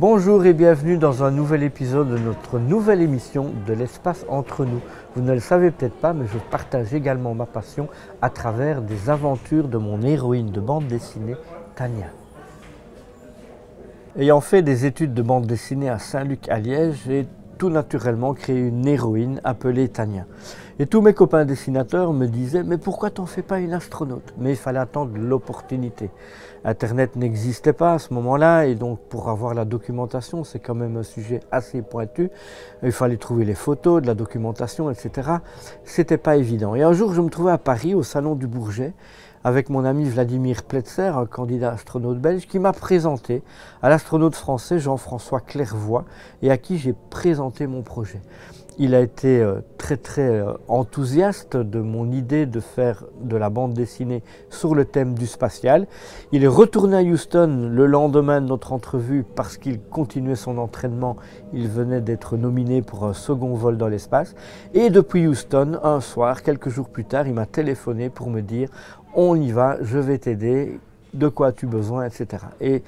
Bonjour et bienvenue dans un nouvel épisode de notre nouvelle émission de l'espace entre nous. Vous ne le savez peut-être pas, mais je partage également ma passion à travers des aventures de mon héroïne de bande dessinée, Tania. Ayant fait des études de bande dessinée à Saint-Luc à Liège, j'ai tout naturellement créé une héroïne appelée Tania. Et tous mes copains dessinateurs me disaient « Mais pourquoi t'en fais pas une astronaute ?» Mais il fallait attendre l'opportunité. Internet n'existait pas à ce moment-là et donc pour avoir la documentation, c'est quand même un sujet assez pointu. Il fallait trouver les photos, de la documentation, etc. C'était pas évident. Et un jour, je me trouvais à Paris, au Salon du Bourget, avec mon ami Vladimir Pletser, un candidat astronaute belge, qui m'a présenté à l'astronaute français Jean-François Clairvoy et à qui j'ai présenté mon projet. Il a été très enthousiaste de mon idée de faire de la bande dessinée sur le thème du spatial. Il est retourné à Houston le lendemain de notre entrevue parce qu'il continuait son entraînement. Il venait d'être nominé pour un second vol dans l'espace. Et depuis Houston, un soir, quelques jours plus tard, il m'a téléphoné pour me dire « On y va, je vais t'aider, de quoi as-tu besoin, etc. » Et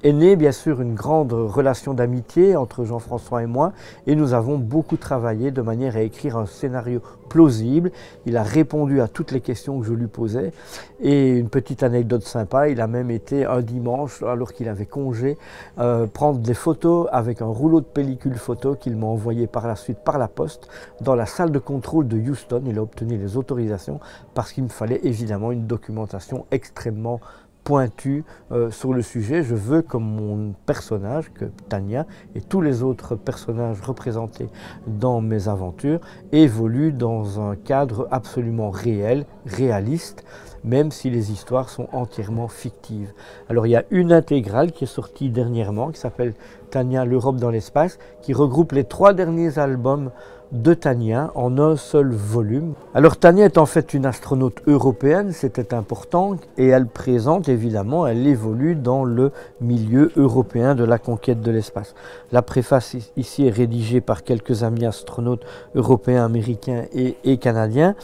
est née bien sûr une grande relation d'amitié entre Jean-François et moi et nous avons beaucoup travaillé de manière à écrire un scénario plausible. Il a répondu à toutes les questions que je lui posais et une petite anecdote sympa, il a même été un dimanche alors qu'il avait congé prendre des photos avec un rouleau de pellicule photo qu'il m'a envoyé par la suite par la poste dans la salle de contrôle de Houston. Il a obtenu les autorisations parce qu'il me fallait évidemment une documentation extrêmement pointu sur le sujet. Je veux que mon personnage, que Tania et tous les autres personnages représentés dans mes aventures évoluent dans un cadre absolument réel, réaliste, même si les histoires sont entièrement fictives. Alors il y a une intégrale qui est sortie dernièrement, qui s'appelle Tania, l'Europe dans l'espace, qui regroupe les 3 derniers albums de Tania en un seul volume. Alors Tania est en fait une astronaute européenne, c'était important, et elle présente évidemment, elle évolue dans le milieu européen de la conquête de l'espace. La préface ici est rédigée par quelques amis astronautes européens, américains et canadiens,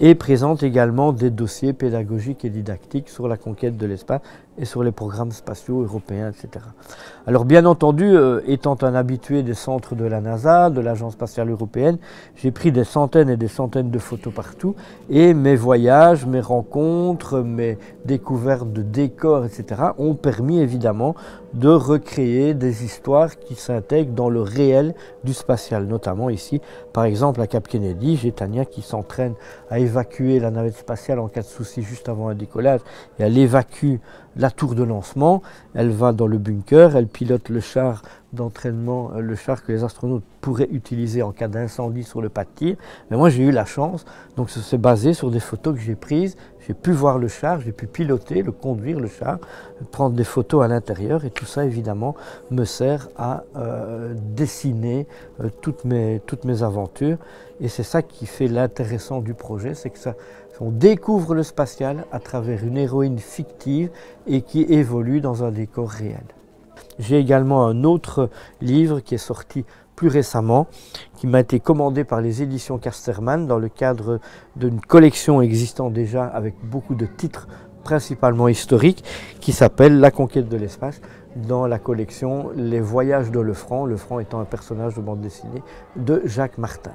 et présente également des dossiers pédagogiques et didactiques sur la conquête de l'espace et sur les programmes spatiaux européens, etc. Alors bien entendu, étant un habitué des centres de la NASA, de l'Agence spatiale européenne, j'ai pris des centaines et des centaines de photos partout et mes voyages, mes rencontres, mes découvertes de décors, etc. ont permis évidemment de recréer des histoires qui s'intègrent dans le réel du spatial, notamment ici, par exemple à Cap Kennedy, j'ai Tania qui s'entraîne à évacuer la navette spatiale en cas de souci juste avant un décollage et elle évacue la tour de lancement, elle va dans le bunker, elle pilote le char d'entraînement, le char que les astronautes pourraient utiliser en cas d'incendie sur le pas de tir. Mais moi j'ai eu la chance, donc c'est basé sur des photos que j'ai prises, j'ai pu voir le char, j'ai pu piloter, le conduire le char, prendre des photos à l'intérieur et tout ça évidemment me sert à dessiner toutes mes aventures et c'est ça qui fait l'intéressant du projet, c'est que on découvre le spatial à travers une héroïne fictive et qui évolue dans un décor réel. J'ai également un autre livre qui est sorti plus récemment, qui m'a été commandé par les éditions Casterman dans le cadre d'une collection existant déjà avec beaucoup de titres principalement historiques, qui s'appelle La conquête de l'espace, dans la collection Les voyages de Lefranc, Lefranc étant un personnage de bande dessinée de Jacques Martin.